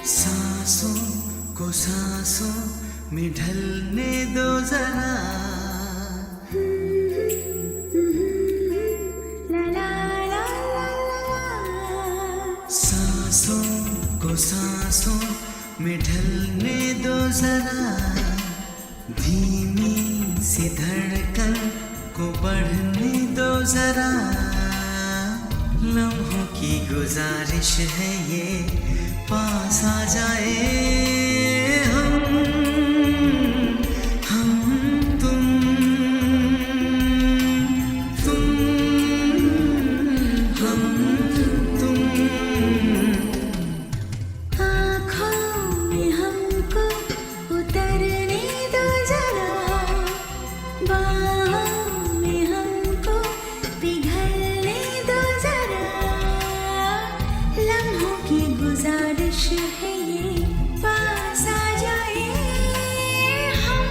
सांसों को सांसों में ढलने दो जरा, सांसों को सांसों में ढलने दो जरा, धीमी सी धड़कन को बढ़ने दो जरा। लम्हों की गुजारिश है ये, पास आ जाए हम तुम हम तुम। आँखों में हमको उतरने दो जरा, बाहों में हमको पिघलने दो जरा। लम्हों की गुजारिश है ये, पास आ जाए हम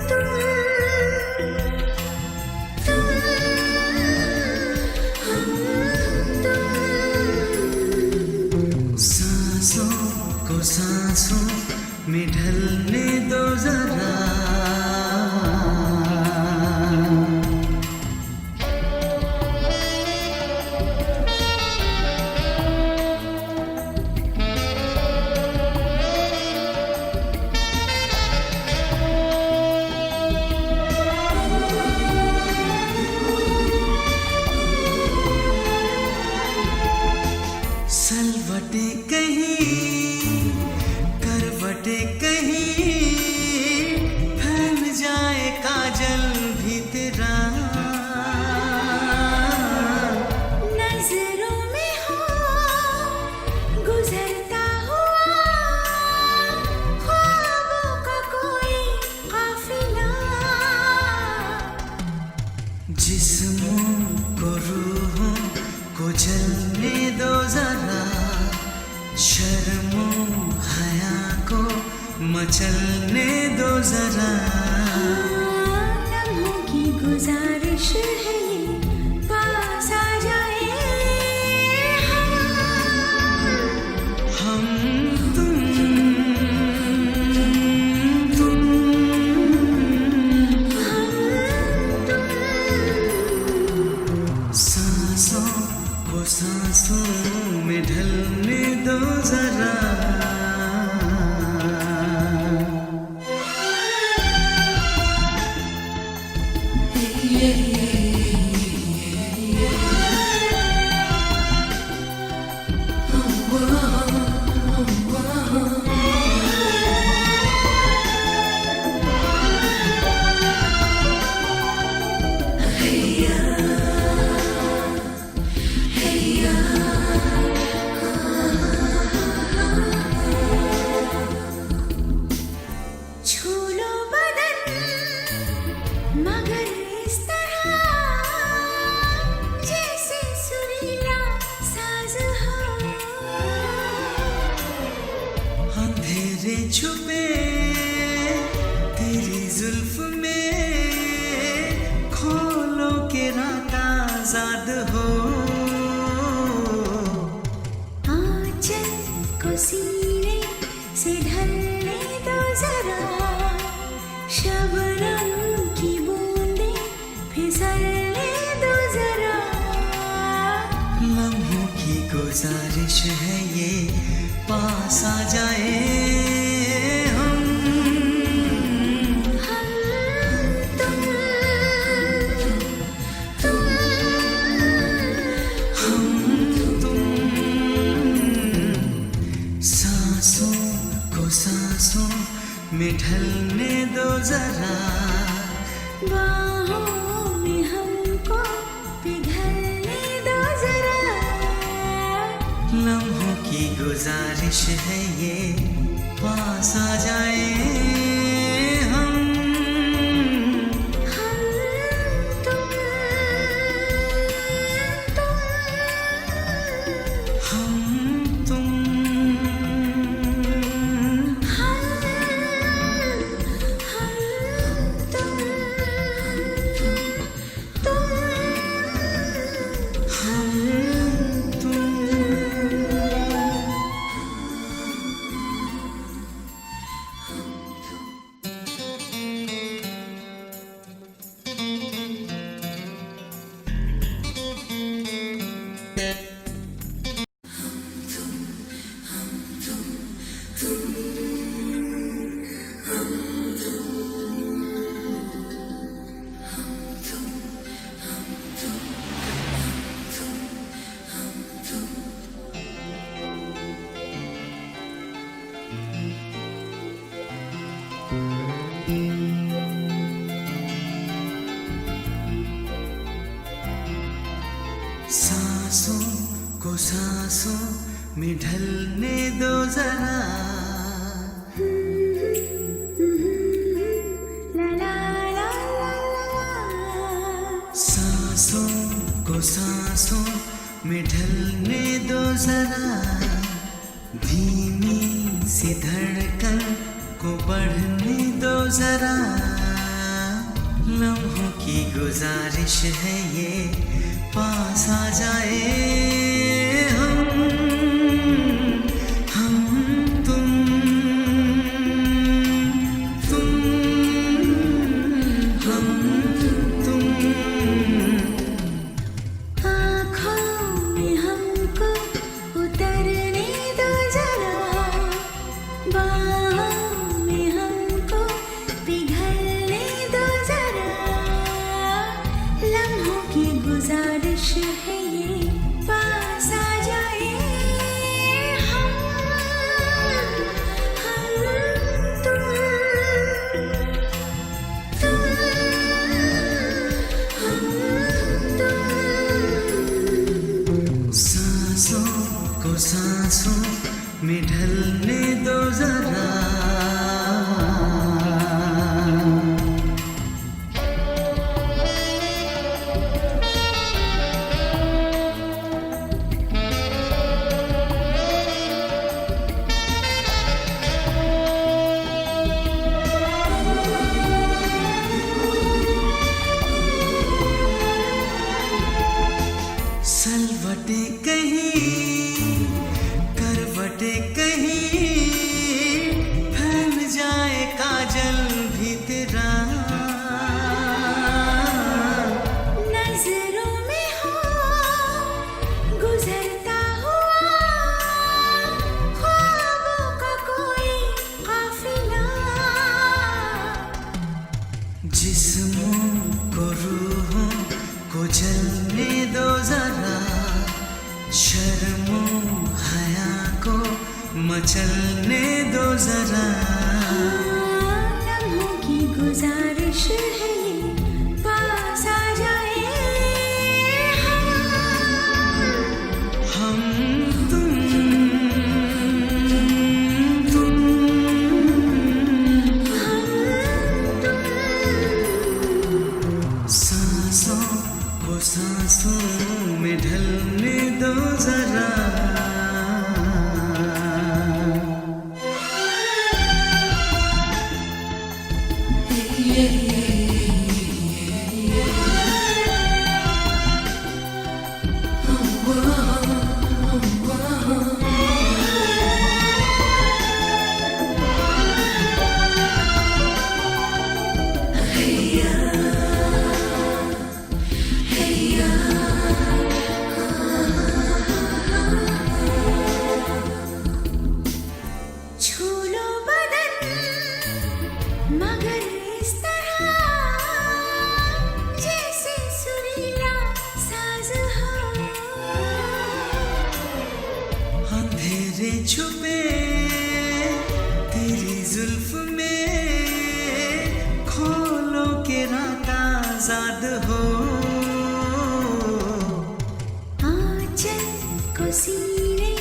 तुम तुम। सांसों को सांसों में ढलने दो जरा। सलवटे कहीं करवटे कहीं, फैल जाए काजल भी तेरा। नजरों में हो गुजरता हुआ ख्वाबों का कोई काफिला। जिस्मों को रूहों को जलने दो जरा, शर्मो हया को मचलने दो जरा। लम्हों की गुजारिश है ये, पास आ जाए हम तुम तुम सांसों को सांसों में ढलने दो जरा। छू लो बदन मगर इस तरह जैसे सुरीला साज हो। अंधेरे छुपे तेरी जुल्फ में, खोलो के रात आजाद हो। आंचल को सीने से ढलने दो जरा, शबनम की बूंदें फिसलने दो जरा। लम्हों की गुजारिश है ये, पास आ जाए हम तुम तुम। सांसों को सांसों में ढलने दो जरा, बाहों में हमको पिघलने दो जरा। लम्हों की गुजारिश है ये, पास आ जाए में ढलने दो जरा। ला ला ला ला ला। सांसों को सांसों में ढलने दो जरा। धीमी सी धड़कन को बढ़ने दो जरा। लम्हों की गुजारिश है ये, पास आ जाए हम तुम हम तुम। आँखों में हमको उतरने दो जरा। बाहों में हमको पिघलने दो जरा। लम्हों की गुजारिश है ये, पास आ जाए हम तुम हम तुम। सांसों को सांसों में ढलने दो जरा। सलवटे कहीं करवटे कहीं, फैल जाए काजल भी तेरा। नजरों में हो गुजरता हुआ ख्वाबों का कोई काफिला। जिस्मों को रूहों को जलने दो जरा। शर्मो हया को मचलने दो जरा। लम्हों की गुजारिश है ये, पास आ जाए हम तुम तुम हम तुम। सांसों को सांसों में ढलने दो जरा। छू लो बदन मगर इस तरह जैसे सुरीला साज हो। अंधेरे छुपे तेरी जुल्फ में, खोलो के रात आजाद हो। आंचल को सीने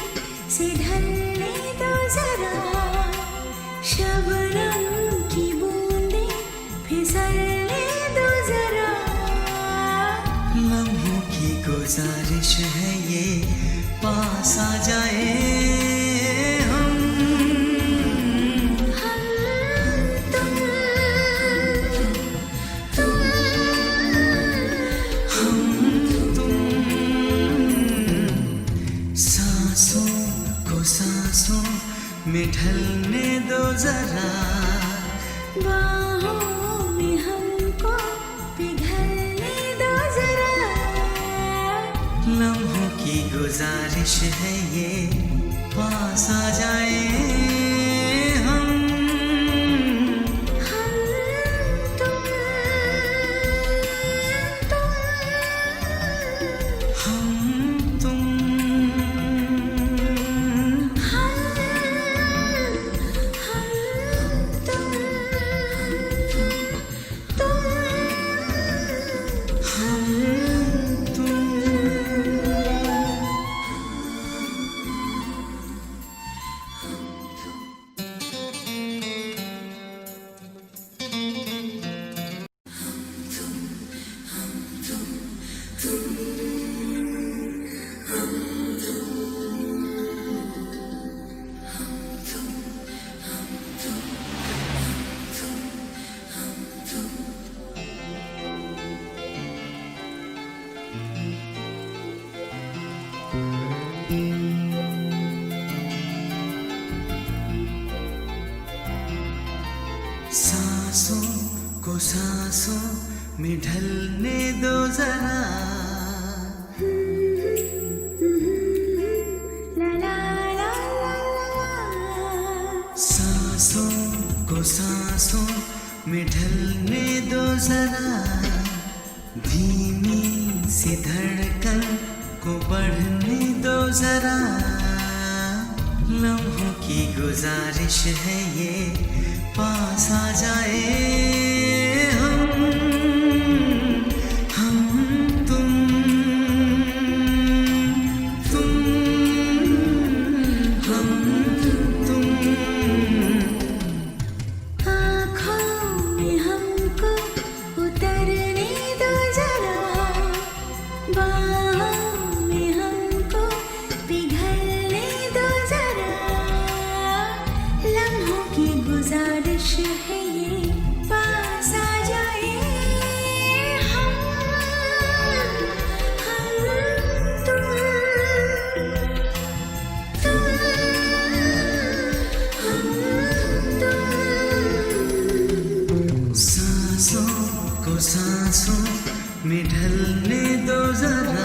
से ढलने दो जरा। शबनम की बूंदें फिसलने दो जरा। लम्हों की गुजारिश है ये, पास आ जाए हम तुम हम तुम। सांसों को सांसों में ढलने दो जरा। बाहों में हमको पिघलने दो जरा। लम्हों की गुजारिश है ये, पास आ जाए हम तुम हम तुम। सांसों को सांसों में ढलने दो जरा, ला ला ला ला ला। सांसों को सांसों में ढलने दो जरा, धीमी सी धड़कन को बढ़ने दो जरा। लम्हों की गुजारिश है ये, पास आ जाए हम तुम हम तुम। आँखों में हमको उतरने दो जरा, बाहों में हमको पिघलने दो जरा। लम्हों की गुजारिश है ये, पास आ जाए हम तुम तुम। सांसों को सांसों में ढलने दो जरा।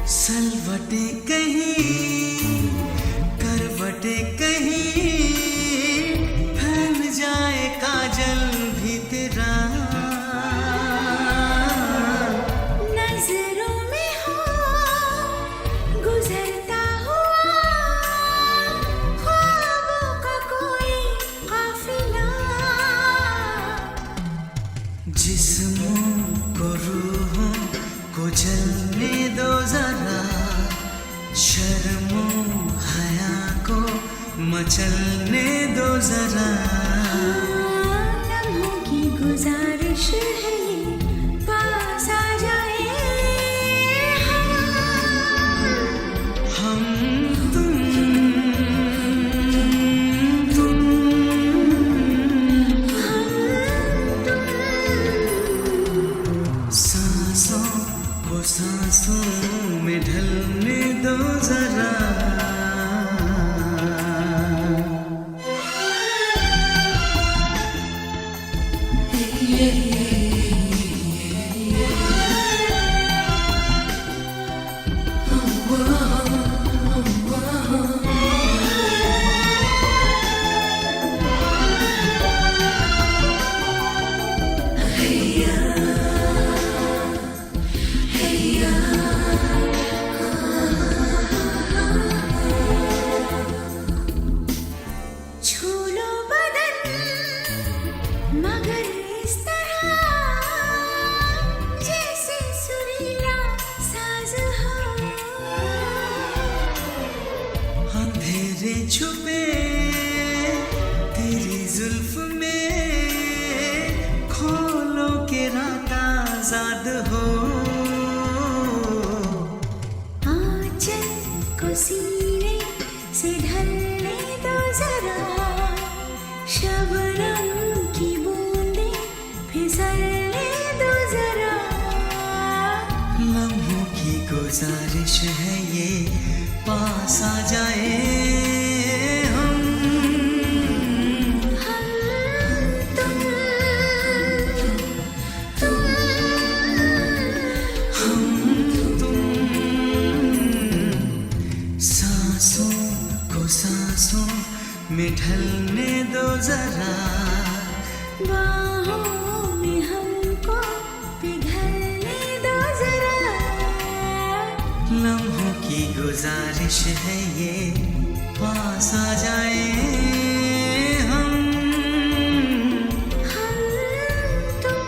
सलवटे कहीं करवटे कहीं, फैल जाए काजल भी तेरा। नजरों में हो गुजरता हुआ ख्वाबों का कोई काफिला। जिस्मों को रूहों को जलने दो जरा, शर्मो हया को मचलने दो जरा। लम्हों की गुजारिश है ये, पास आ जाए हम तुम तुम सांसों को सांसों में ढलने दो जरा। छू लो बदन मगर इस तरह जैसे सुरीला साज हो। अंधेरे छुपे तेरी जुल्फ में, खोलो के रात आजाद हो। आंचल को सीने से ढलने दो जरा, शबनम की बूंदें फिसलने दो जरा। लम्हों की गुजारिश है ये, पास आ जाए हम तुम तुम। सांसों को सांसों में ढलने दो जरा, बाहों में हमको पिघलने दो जरा। लम्हों की गुजारिश है ये, पास आ जाए हम तुम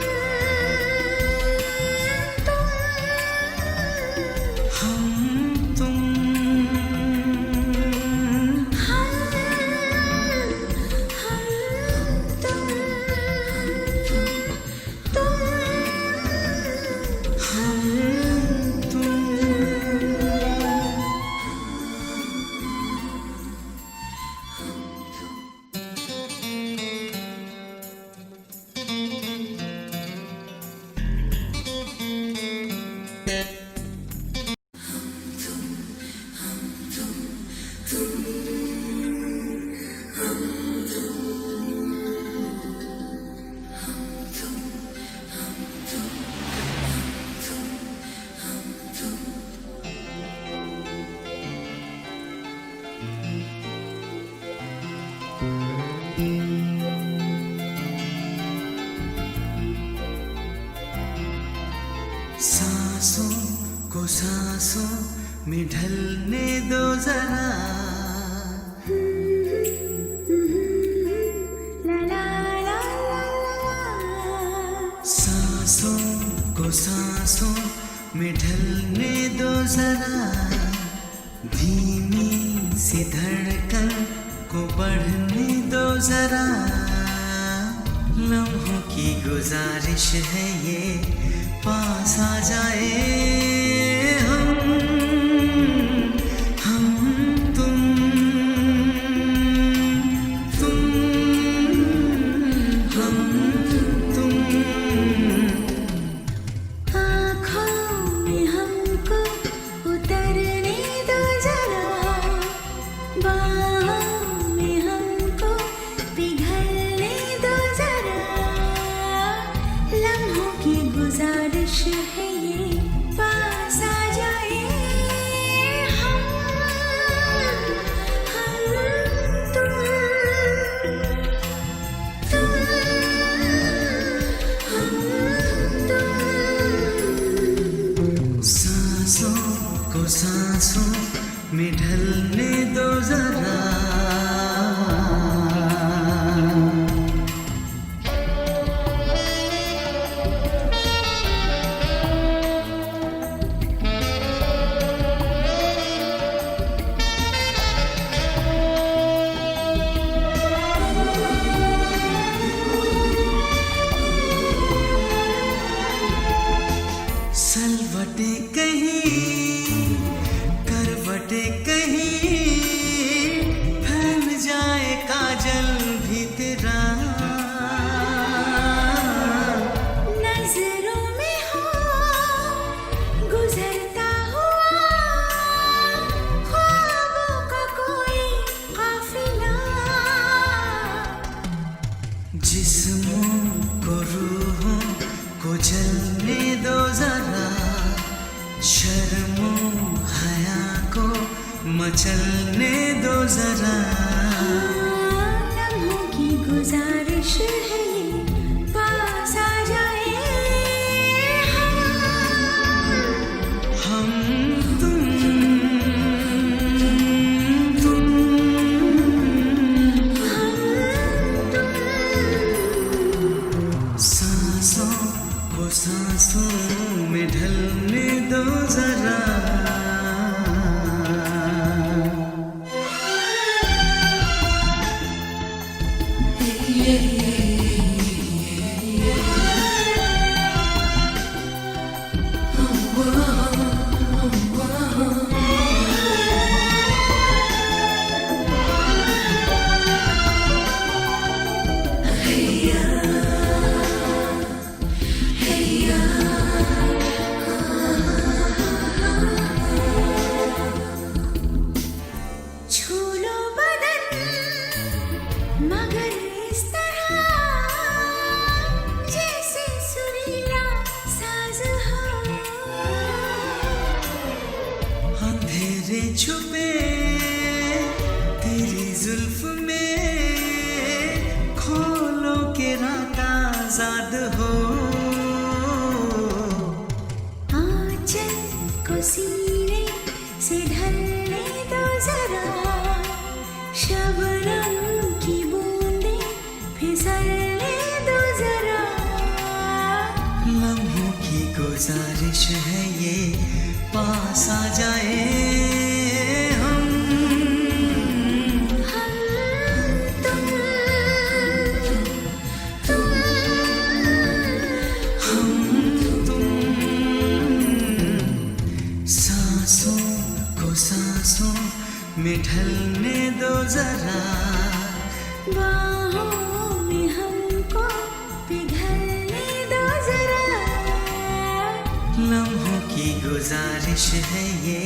सांसों को सांसों में ढलने दो जरा, ला ला ला ला ला। सांसों को सांसों में ढलने दो जरा, धीमी सी धड़कन को बढ़ने दो जरा। लम्हों की गुजारिश है ये, पास आ जाए हम तुम हम तुम। आँखों में हमको उतरने दो जरा, बाहों में हमको पिघलने दो जरा। लम्हों की गुजारिश है ये, पास आ जाए हम तुम हम तुम। सांसों को सांसों में ढलने दो जरा। सलवटे कहीं, करवटे कहीं, फैल जाए काजल भी तेरा। नजरों में हो गुजरता हुआ ख्वाबों का कोई काफिला। जिस्मों को रूहों को जलने दो जरा, शर्मो हया को मचलने दो जरा। लम्हों की गुजारिश है ये, पास आ जाए हम तुम तुम सांसों को सांसों में ढलने दो जरा। छू लो बदन मगर इस तरह जैसे सुरीला साज हो। अंधेरे छुपे तेरी जुल्फ में, खोलो के रात आजाद हो। आंचल को सीने से ढलने दो जरा, शबनम की बूंदें फिसलने दो जरा। लम्हों की गुजारिश है ये, पास आ जाए हम तुम हम तुम। सांसों को सांसों में ढलने दो जरा, बाहों में हमको पिघलने दो जरा। लम्हों की गुजारिश है ये,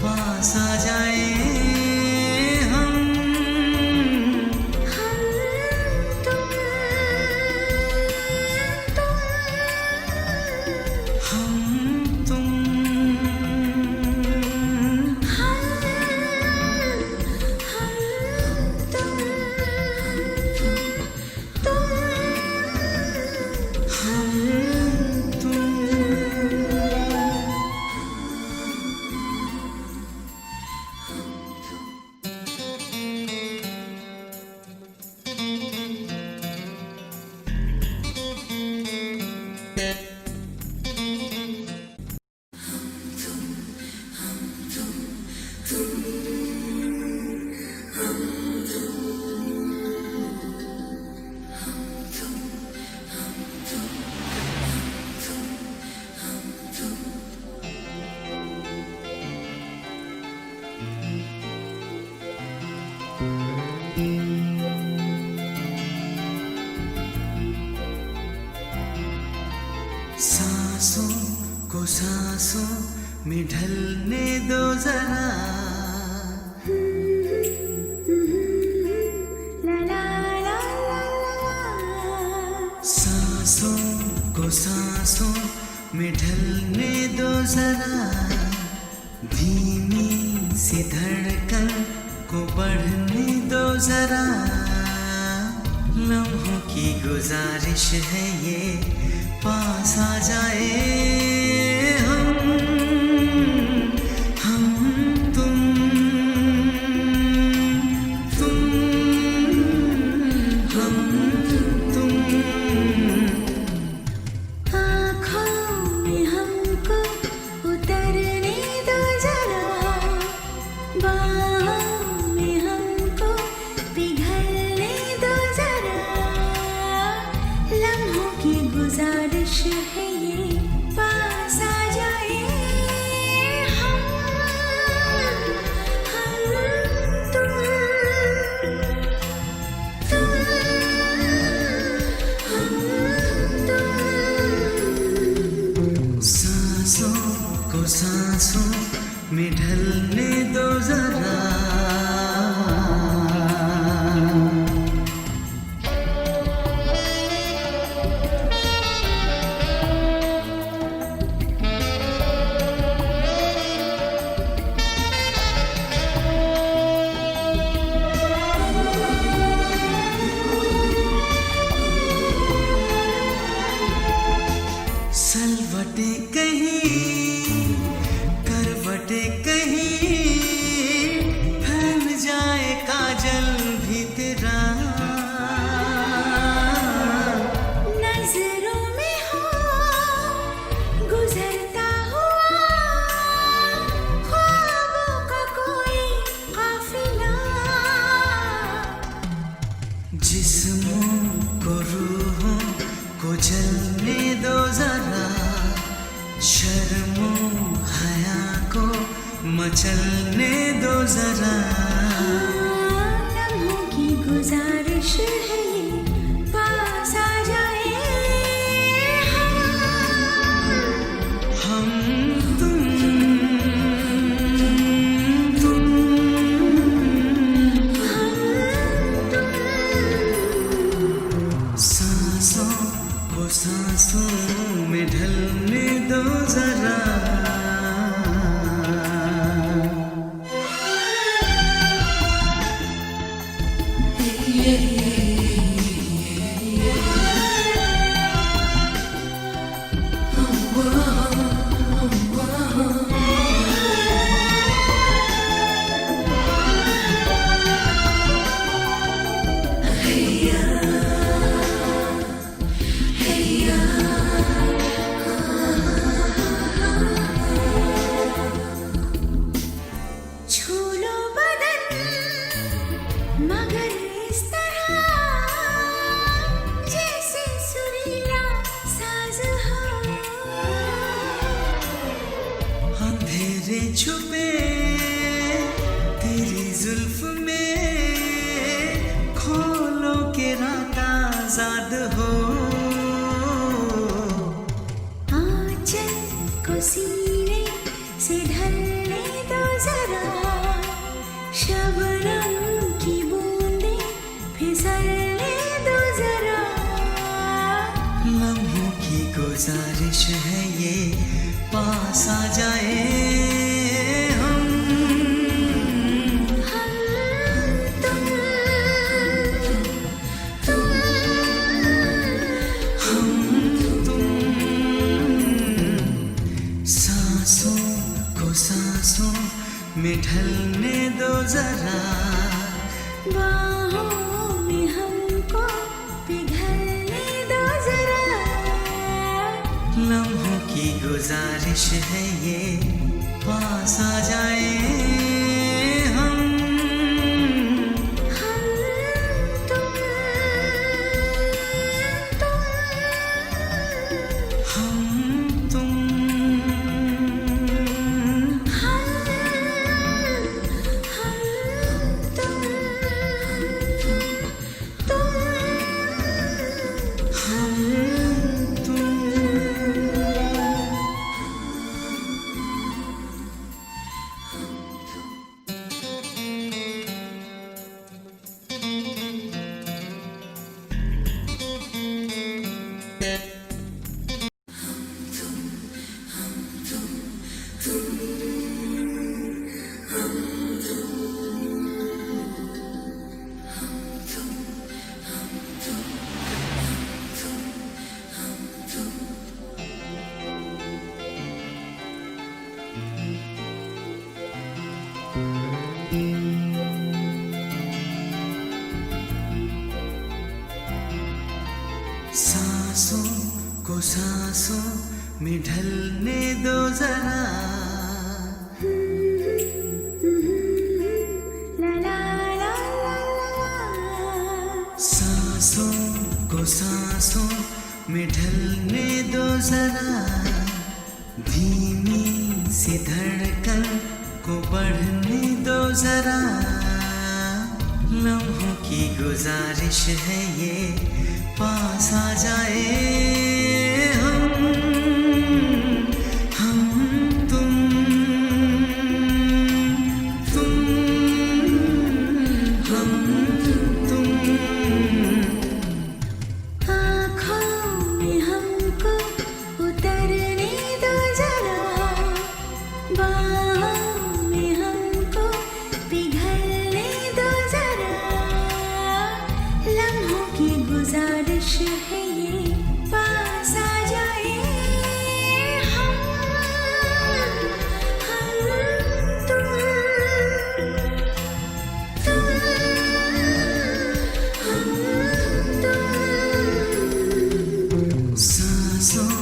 पास आ जाए हम तुम को सांसों में ढलने दो जरा, ला ला ला ला ला। सांसों को सांसों में ढलने दो जरा, धीमी सी धड़कन को बढ़ने दो जरा। लम्हों की गुजारिश है ये, पास आ जाए हम तुम हम तुम। आँखों में हमको उतरने दो जरा, बाहों में हमको पिघलने दो जरा। लम्हों की गुजारिश है ये, पास आ जाए हम तुम तुम। सांसों को सांसों में ढलने दो जरा। सलवटे कहीं, करवटे कहीं, फैल जाए काजल भी तेरा। नजरों में हो गुजरता हुआ, ख्वाबों का कोई काफिला। जिस्मों को रूहों को जलने दो जरा, शर्मो हया को मचलने दो जरा। लम्हों की गुजारिश है ये, पास आ जाए हम तुम तुम सांसों को सांसों में ढलने दो जरा। छू लो बदन मगर इस तरह, जैसे सुरीला साज हो। अंधेरे छुपे तेरी जुल्फ में, खोलो के रात आजाद हो। आंचल को सीने से ढलने दो जरा, शबनम की बूंदें फिसलने दो जरा। लम्हों की गुजारिश है ये, पास आ जाए हम तुम तुम। सांसों को सांसों में ढलने दो जरा, बाहों में हमको पिघलने दो जरा। लम्हों की गुजारिश है ये, पास आ जाए में ढलने दो जरा। ला ला ला ला ला। सांसों को सांसों में ढलने दो जरा, धीमी सी धड़कन को बढ़ने दो जरा। लम्हों की गुजारिश है ये, पास आ जाए हम तुम हम तुम। आँखों में हमको उतरने दो जरा, बाहों में हमको पिघलने दो जरा। लम्हों की गुजारिश है ये, पास आ जाए हम तुम हम तुम। सांसों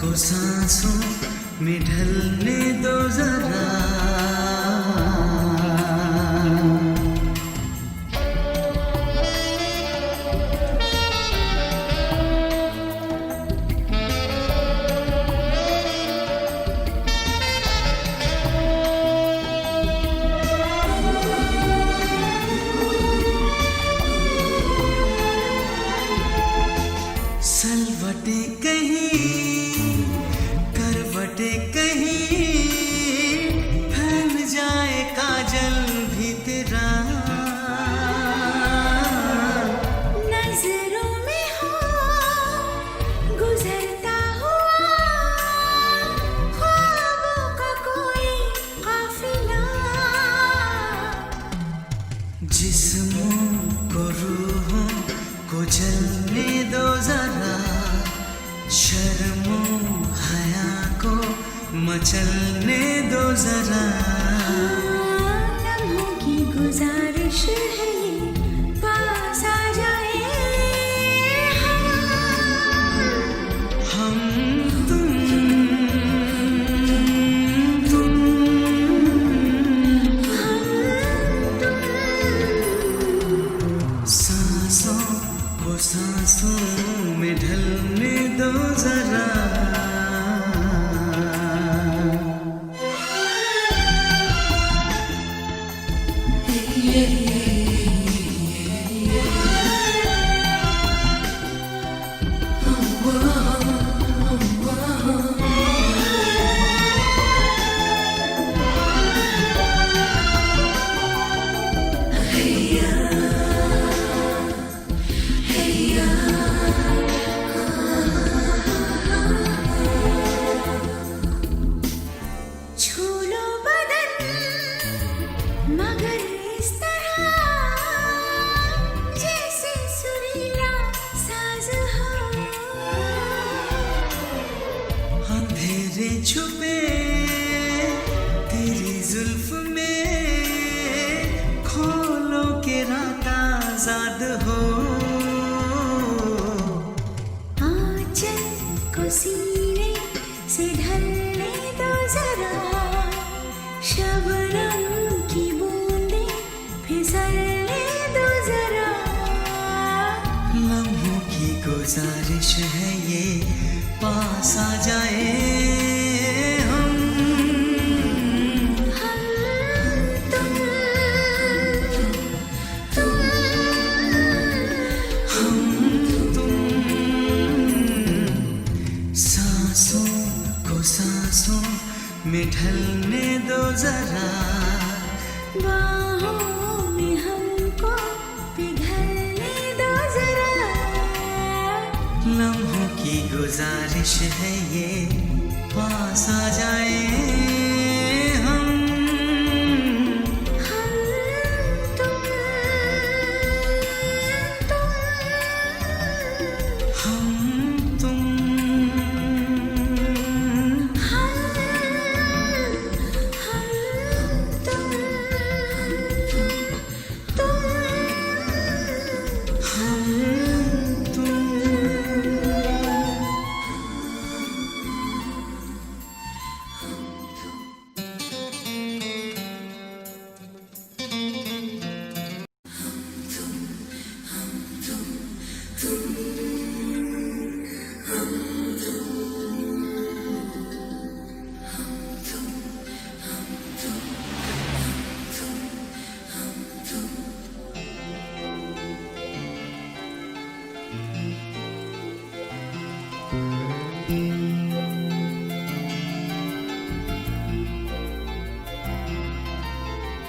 को सांसों में ढलने दो जरा। सलवटे कहीं, करवटे कहीं, फैल जाए काजल भी तेरा। नजरों में हो गुजरता हुआ ख्वाबों का कोई काफिला। जिस्मों को रूहों को जलने दो जरा, शर्मो हया को मचलने दो जरा। लम्हों की गुजारिश है ये, पास आ जाए हम तुम तुम सांसों को सांसों में ढलने दो जरा। छू लो बदन मगर इस तरह जैसे सुरीला साज हो। अंधेरे छुपे तेरी जुल्फ में, खोलो के रात आजाद हो। आंचल को सीने से ढलने दो जरा, शबनम की बूंदें फिसलने दो जरा। लम्हों की गुजारिश है ये, पास आ जाए हम तुम हम तुम। सांसों को सांसों में ढलने दो जरा, बाहों में हमको पिघलने दो जरा। लम्हों की गुजारिश है ये, पास आ जाए हम तुम हम तुम।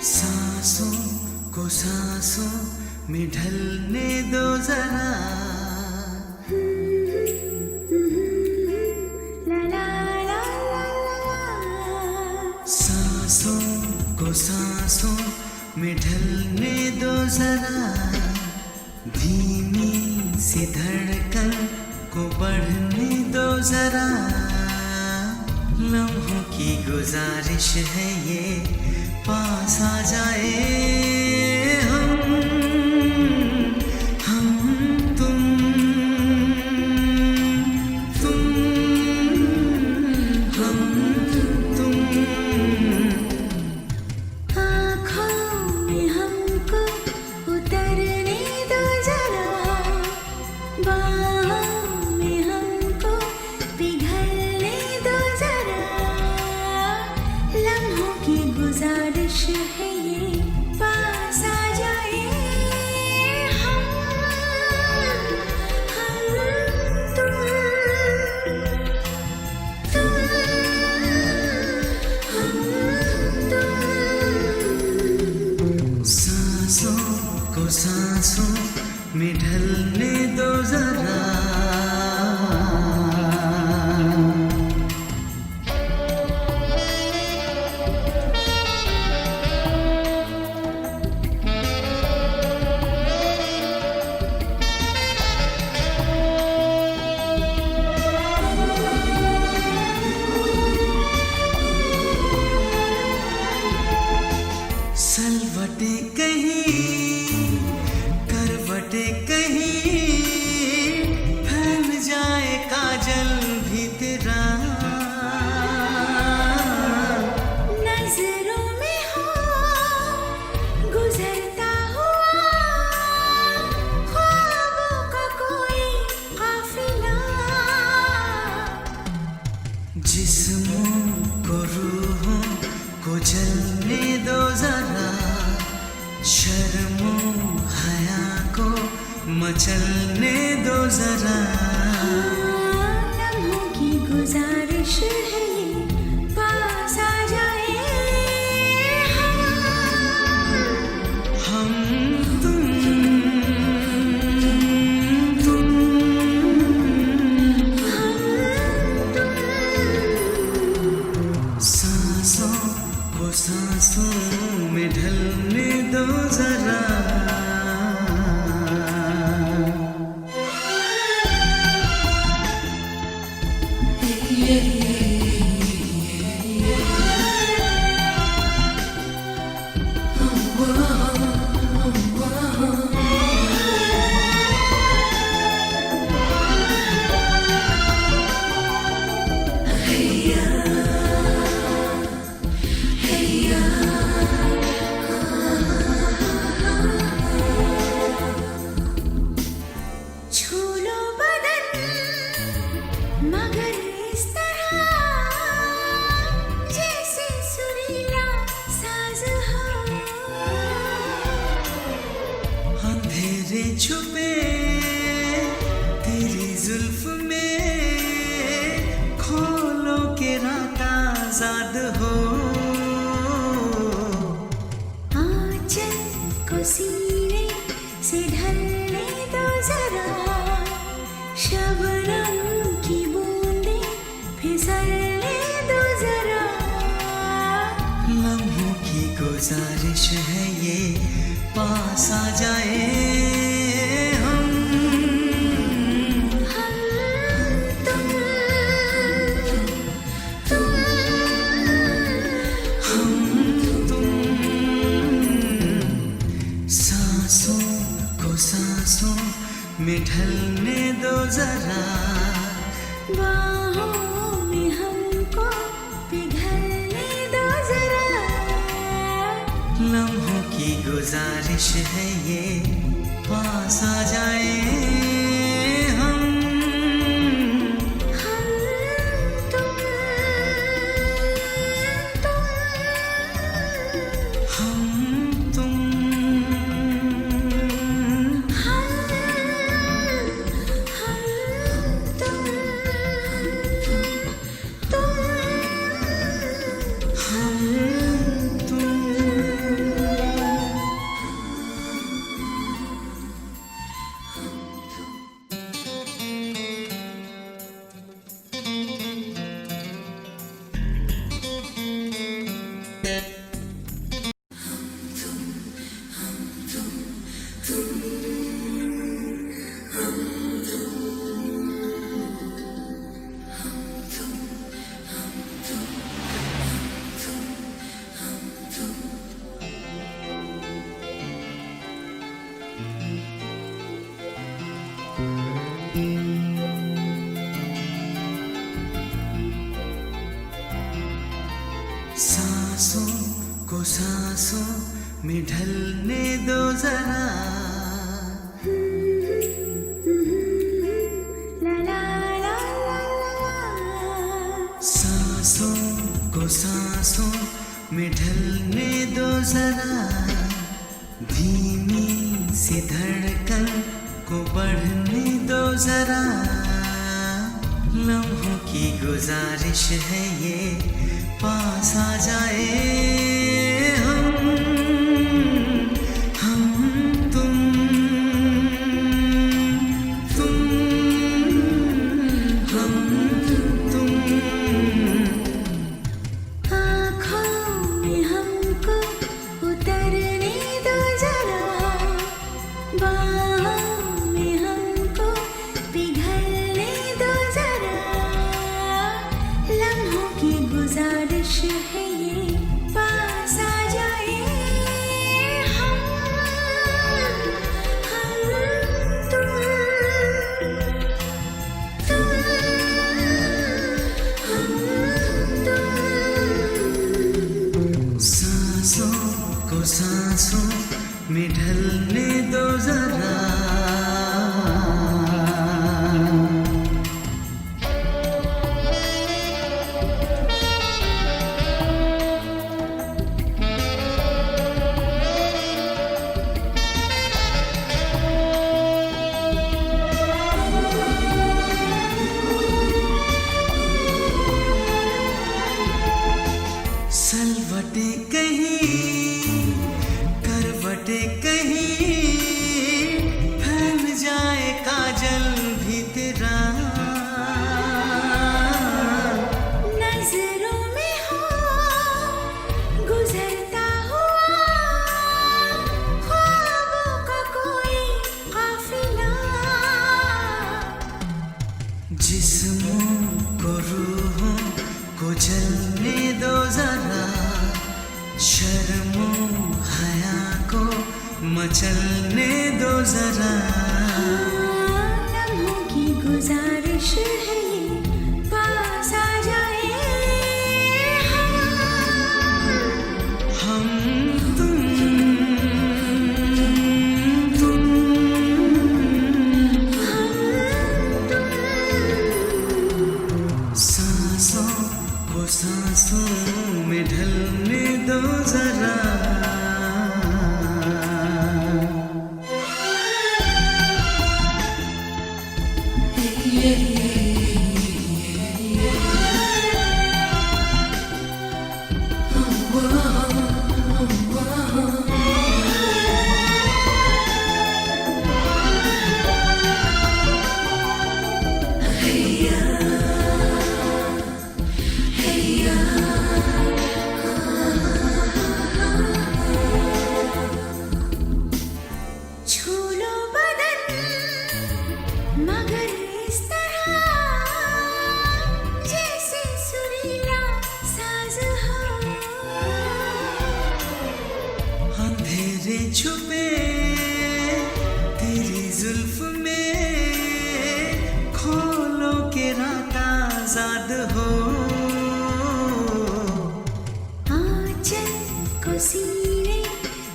सांसों को सांसों में ढलने दो जरा, ला ला ला ला ला। सांसों को सांसों में ढलने दो जरा, धीमी सी धड़कन को बढ़ने दो जरा। लम्हों की गुजारिश है ये, पास आ जाए हम तुम हम तुम। आँखों में हमको उतरने दो जरा, बाहों में हमको पिघलने दो जरा। लम्हों की गुजारिश है ये, पास आ जाए हम तुम हम तुम। सांसों को सांसों में ढलने दो जरा। सलवटे कहीं, करवटे कहीं, फैल जाए काजल भी तेरा। नजरों में हो गुजरता हुआ ख्वाबों का कोई काफिला। जिस्मों को रूहों को जलने दो जरा, शर्मो हया को मचलने दो जरा। लम्हों की गुजारिश है ये, पास आ जाए हम तुम तुम सांसों को सांसों में ढलने दो जरा। छू लो बदन मगर इस तरह जैसे सुरीला साज हो। अंधेरे छुपे तेरी जुल्फ में, खोलो के रात आजाद हो। आंचल को सीने से ढलने दो जरा, शबनम की बूंदें फिसलने दो जरा। लम्हों की गुजारिश है ये, पास आ जाए हम तुम हम तुम। सांसों को सांसों में ढलने दो जरा, बाहों में हमको पिघलने दो जरा। लम्हों की गुजारिश है ये, पास आ जाए सांसों को सांसों में ढलने दो जरा, ला ला ला ला ला। सांसों को सांसों में ढलने दो जरा, धीमी सी धड़कन को बढ़ने दो जरा। लम्हों की गुजारिश है ये, पास आ जाए हम तुम हम तुम। आँखों में हमको उतरने दो जरा, बाहों में हमको पिघलने दो जरा। लम्हों की गुजारिश है ये, पास आ जाए हम तुम तुम। सांसों को सांसों में ढलने दो जरा। सलवटे कहीं करवटे कहीं, फैल जाए काजल भी तेरा। नजरों में हो गुजरता हुआ ख्वाबों का कोई काफिला। जिस्मों को रूहों को जलने दो जरा, शर्मो हया को मचलने दो जरा। लम्हों की गुजारिश है ये, पास आ जाए हम तुम तुम सांसों को सांसों में ढलने दो जरा। छू लो बदन मगर इस तरह जैसे सुरीला साज हो। अंधेरे छुपे तेरी जुल्फ में, खोलो के रात आजाद हो। आंचल को सीने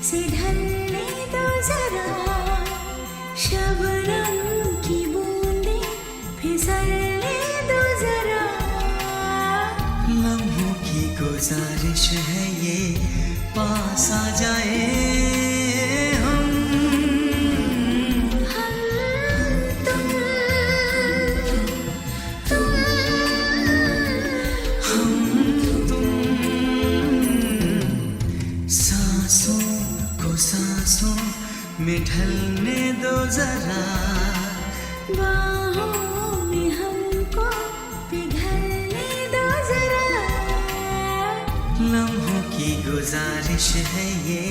से ढलने दो जरा, शबनम की बूंदें फिसलने दो जरा। लम्हों की गुजारिश है ये, पास आ जाए हम तुम तुम। सांसों को सांसों में ढलने दो जरा, बाहों में हमको पिघलने दो जरा। लम्हों की गुजारिश है ये,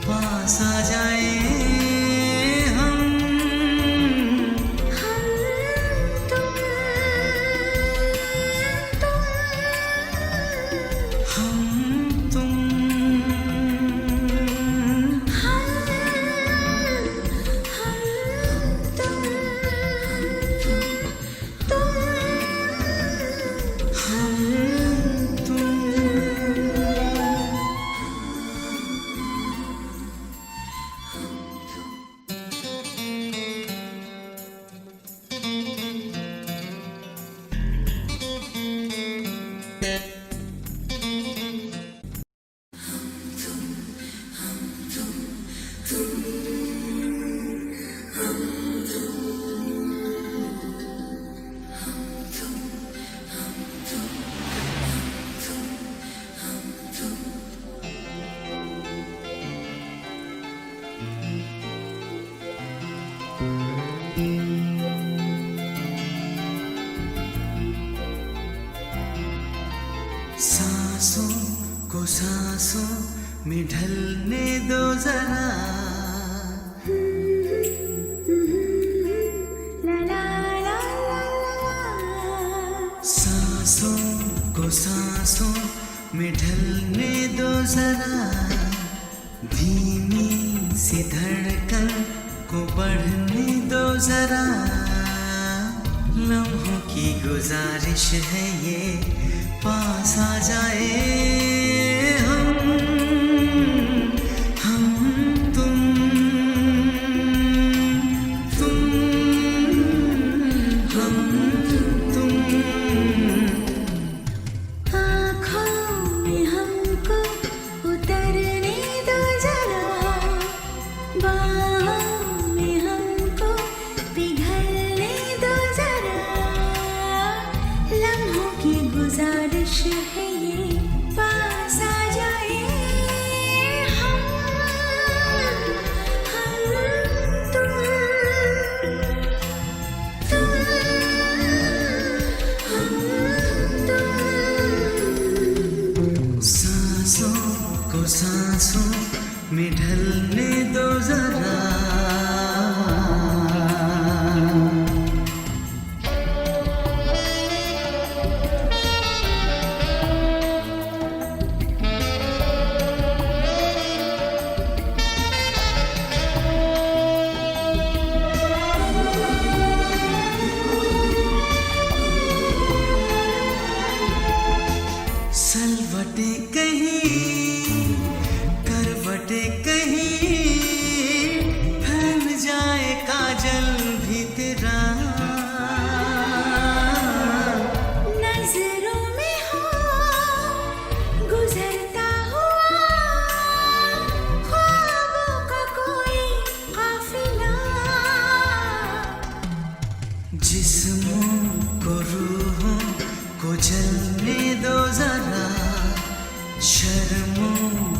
पास आ जाए हम तुम को सांसों में ढलने दो जरा, ला ला ला ला ला। सांसों को सांसों में ढलने दो जरा, धीमी सी धड़कन को बढ़ने दो जरा। लम्हों की गुजारिश है ये, पास आ जाए हम तुम हम तुम। आँखों में हमको उतरने दो जरा, बाहों में हमको पिघलने दो जरा। लम्हों की गुजारिश है ये, पास आ जाए हम तुम तुम। सांसों को सांसों में ढलने दो जरा। सलवटे कहीं करवटे कहीं, फैल जाए काजल भी तेरा। नजरों में हो गुजरता हुआ ख्वाबों का कोई काफिला। जिस्मों को रूहों को जलने दो जरा, शर्मो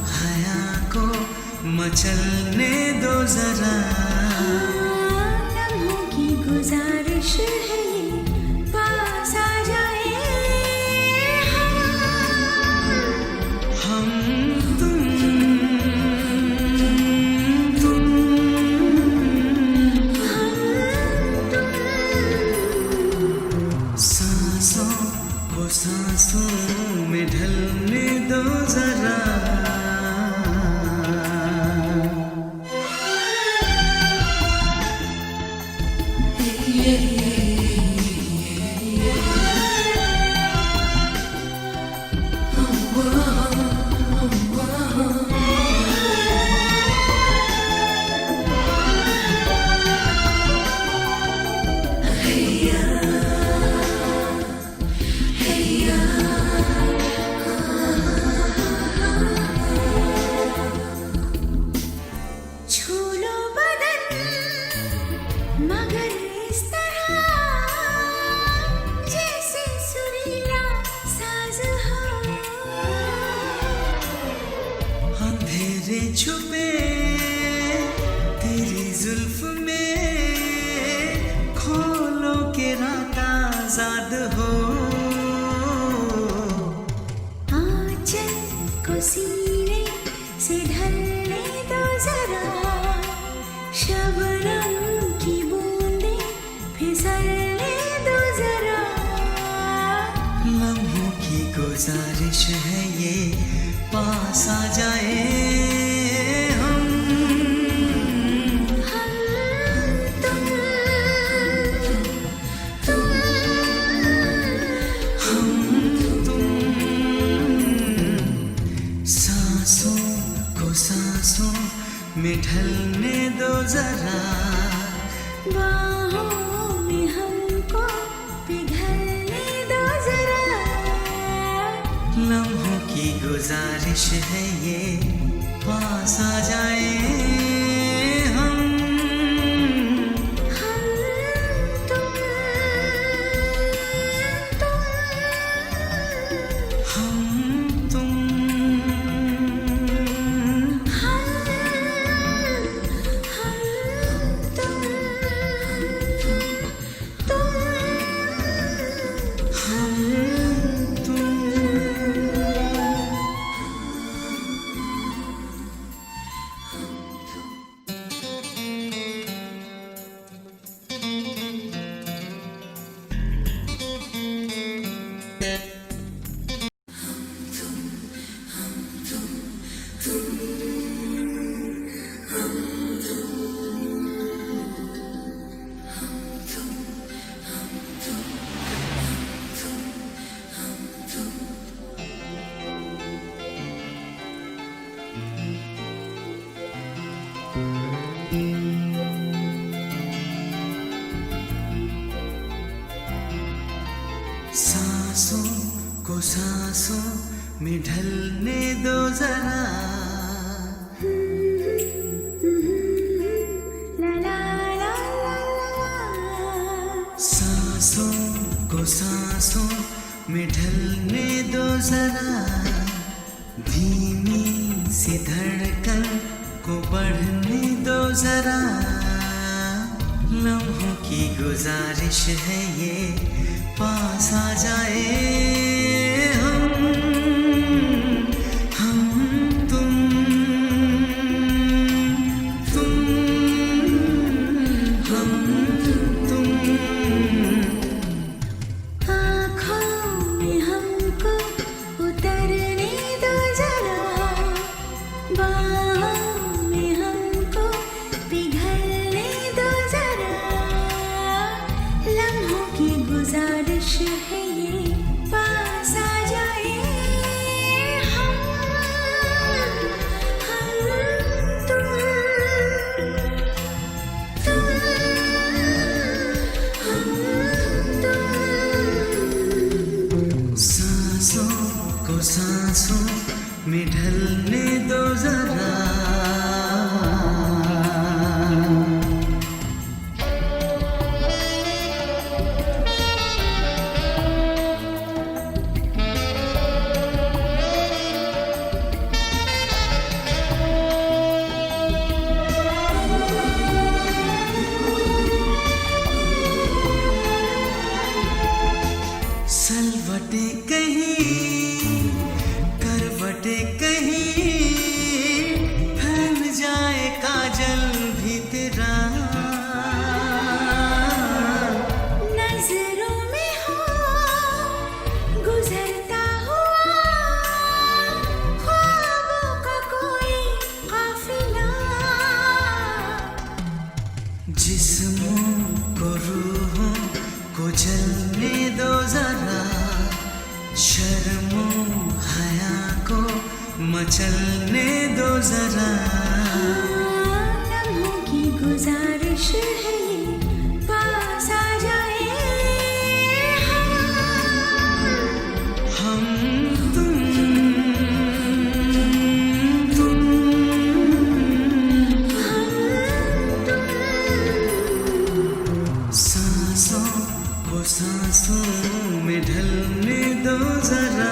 हया को मचलने दो जरा। लम्हों की गुजारिश है ये, पास आ जाए हम तुम तुम सांसों को सांसों में ढलने दो जरा। छू लो बदन मगर इस तरह जैसे सुरीला साज हो। अंधेरे छुपे तेरी जुल्फ में, खोलो के रात आजाद हो। आंचल को सीने से ढलने दो जरा, शबनम की बूंदें फिसलने दो जरा। लम्हों की गुजारिश है ये, पास आ जाए हम तुम तुम। सांसों को सांसों में ढलने दो जरा, बाहों में हमको पिघलने दो जरा। लम्हों की गुजारिश है ये, पास आ जाए में ढलने दो जरा। ला ला ला ला ला। सांसों को सांसों में ढलने दो जरा, धीमी सी धड़कन को बढ़ने दो जरा। लम्हों की गुजारिश है ये, पास आ जाए हम तुम हम तुम। आँखों में हमको उतरने दो जरा, बाहों में हमको पिघलने दो जरा। लम्हों की गुजारिश है ये, पास आ जाए हम तुम हम तुम। सांसों को सांसों में ढलने दो जरा। सलवटे कहीं, करवटे कहीं, फैल जाए काजल भी तेरा। नजरों में हो गुजरता हुआ ख्वाबों का कोई काफिला। जिस्मों को रूहों को जलने दो जरा, शर्मो हया को मचलने दो जरा। लम्हों की गुजारिश है ये, पास आ जाए हम तुम तुम हम तुम। सांसों को सांसों में ढलने दो जरा।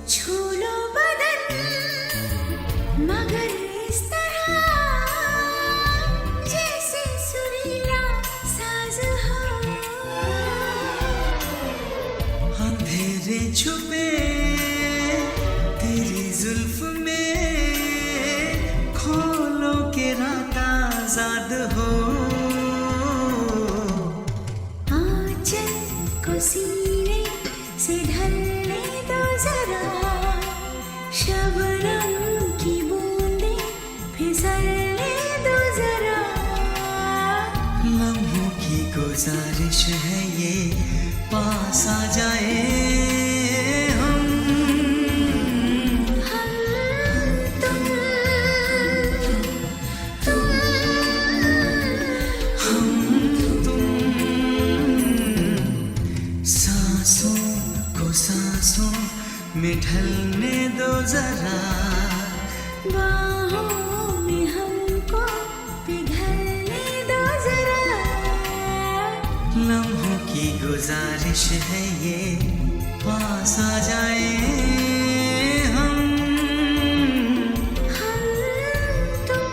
छू लो बदन मगर इस तरह जैसे सुरीला साज हो। अंधेरे छुपे तेरी जुल्फ में, खोलो के रात आजाद हो। आंचल को सीने से ढलने दो जरा, शबनम की बूंदें फिसलने दो जरा। लम्हों की गुजारिश है ये, पास आ जाए हम तुम हम तुम। सांसों को सांसों में ढलने दो जरा, बाहों में हमको पिघलने दो जरा। लम्हों की गुजारिश है ये, पास आ जाए हम तुम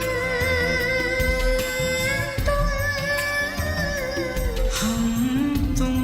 हम तुम।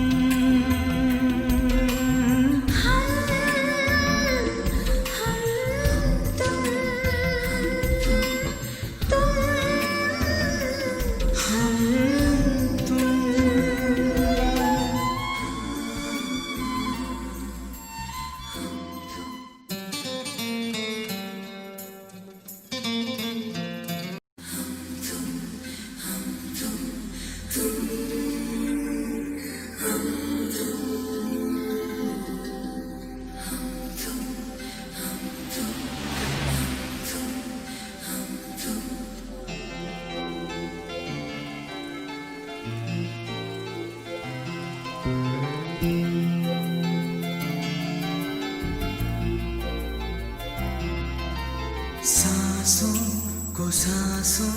सांसों को सांसों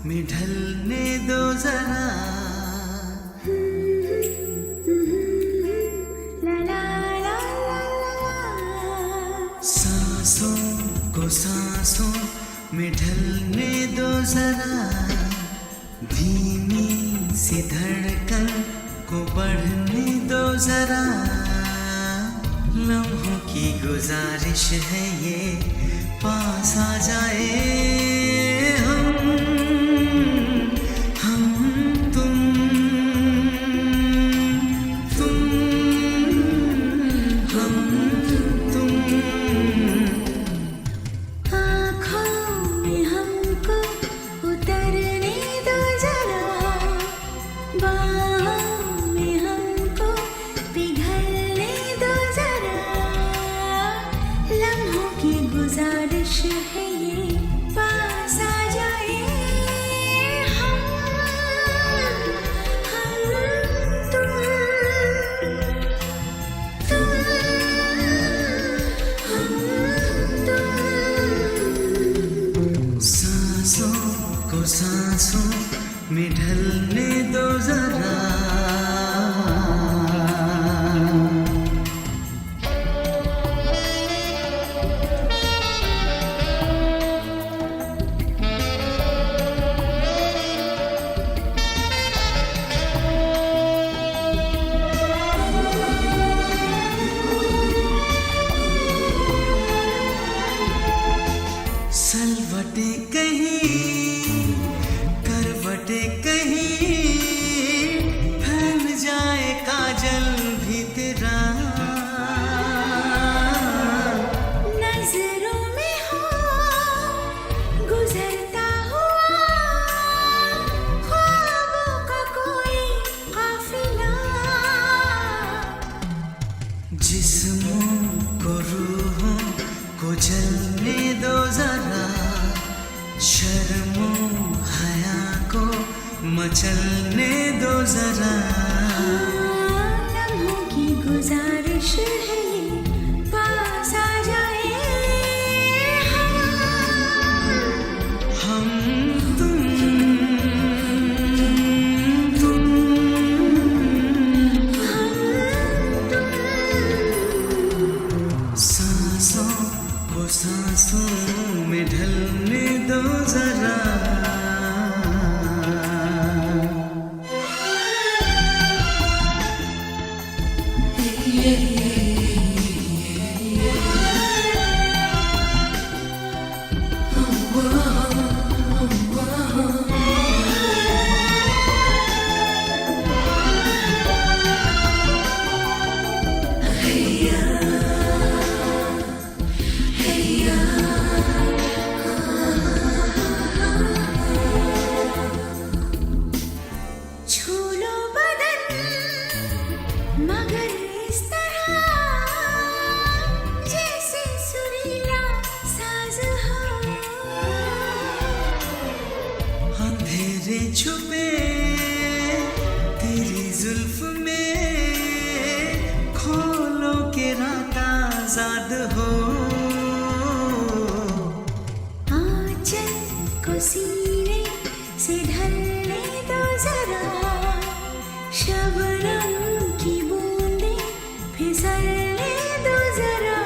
में ढलने दो जरा, ला ला ला ला ला। सांसों को सांसों में ढलने दो जरा, धीमी सी धड़कन को बढ़ने दो जरा। लम्हों की गुजारिश है ये, पास आ जाए हम तुम हम तुम। आँखों में हमको उतरने दो जरा, बाहों में हमको पिघलने दो जरा। लम्हों की गुजारिश है ये, पास आ जाए हम तुम तुम। सांसों को सांसों में ढलने दो जरा। सलवटे कहीं करवटे कहीं, फैल जाए काजल भी तेरा। नजरों में हो गुजरता हुआ, ख्वाबों का कोई काफिला। जिस्मों को रूहों को जलने दो जरा, शर्मो हया को मचलने दो जरा। लम्हों की गुजारिश है ये, पास आ जाए हम तुम तुम सांसों को सांसों में ढलने दो जरा। छू लो बदन मगर इस तरह, जैसे सुरीला साज हो। अंधेरे छुपे तेरी जुल्फ में, खोलो के रात आजाद हो। आंचल को सीने से ढलने दो जरा, शबनम की बूंदें फिसलने दो जरा।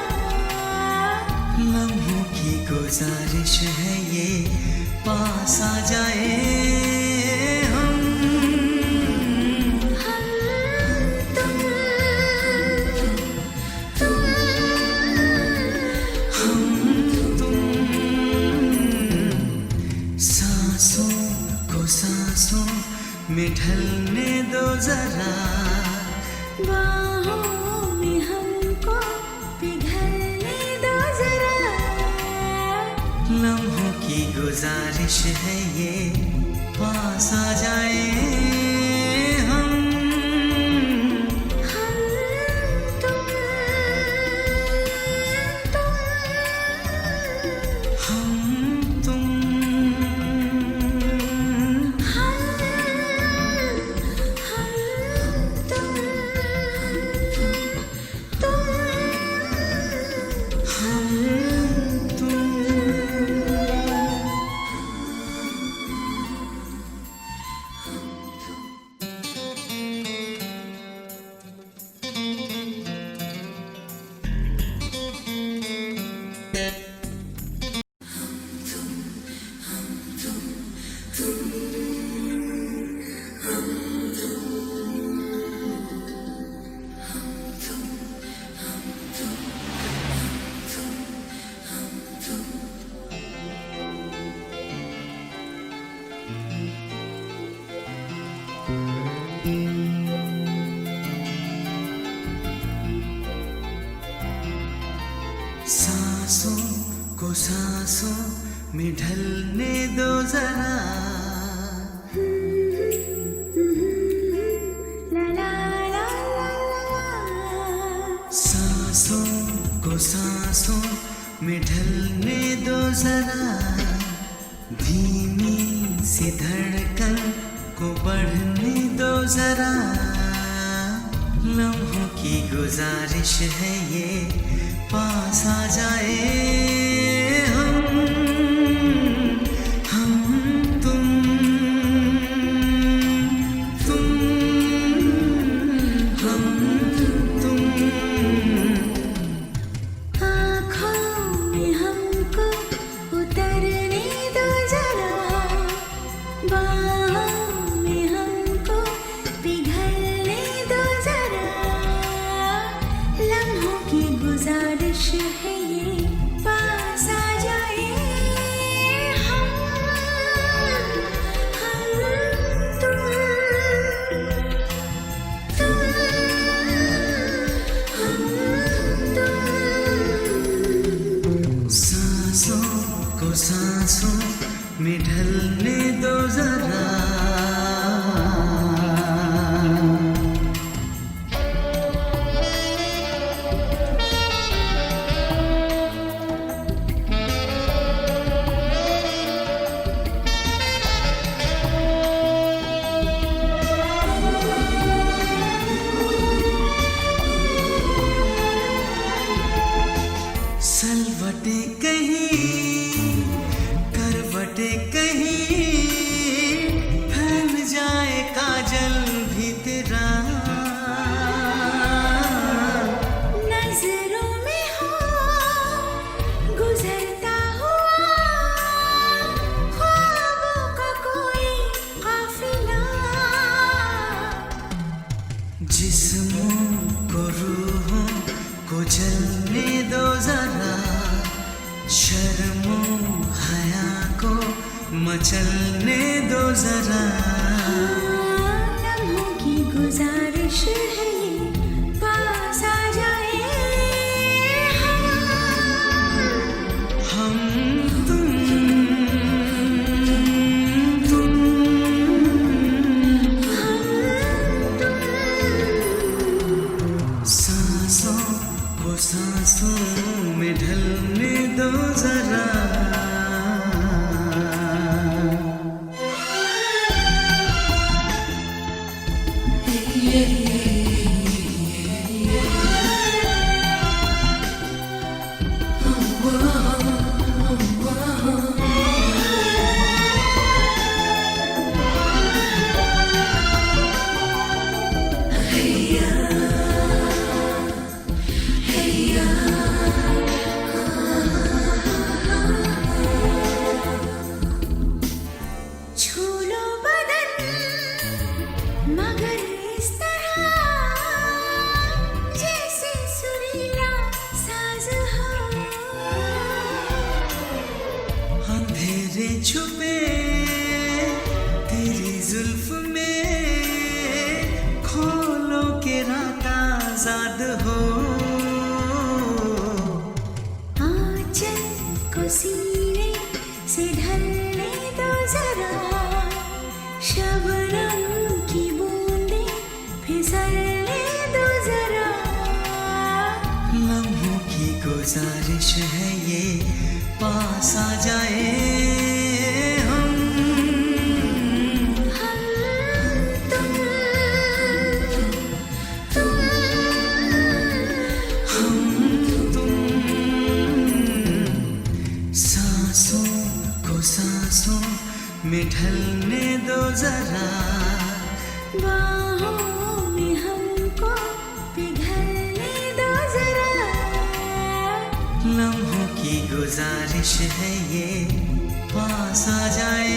लम्हों की गुजारिश है ये, पास आ जाए हम तुम तुम। सांसों को सांसों में ढलने दो जरा, बाहों में हमको पिघलने दो जरा। लम्हों की गुजारिश है ये, पास आ जाए हम तुम सांसों को सांसों में ढलने दो जरा, ला ला ला ला ला। सांसों को सांसों में ढलने दो जरा, धीमी सी धड़कन को बढ़ने दो जरा। लम्हों की गुजारिश है ये, पास आ जाए हम तुम हम तुम। आँखों में हमको उतरने दो जरा, बाहों में हमको पिघलने दो जरा। लम्हों की गुजारिश है ये, पास आ जाए हम तुम हम तुम। सांसों को सांसों में ढलने दो जरा। सलवटे कहीं करवटे कहीं, फैल जाए काजल भी तेरा। नजरों में हो गुजरता हुआ ख्वाबों का कोई काफिला। जिस्मों को रूहों को जलने दो जरा, शर्मो हया को मचलने दो जरा। लम्हों की गुजारिश है ये, पास आ जाए हम तुम तुम सांसों को सांसों में ढलने दो जरा। छू लो बदन मगर इस तरह जैसे सुरीला साज हो। अंधेरे छुपे तेरी जुल्फ में, खोलो के रात आजाद हो। आंचल को सीने से ढलने दो जरा, शबनम की बूंदें फिसलने दो जरा। लम्हों की गुजारिश है ये, पास आ जाए हम तुम तुम। सांसों को सांसों में ढलने दो जरा, बाहों में हमको पिघलने दो जरा। लम्हों की गुजारिश है ये, पास आ जाए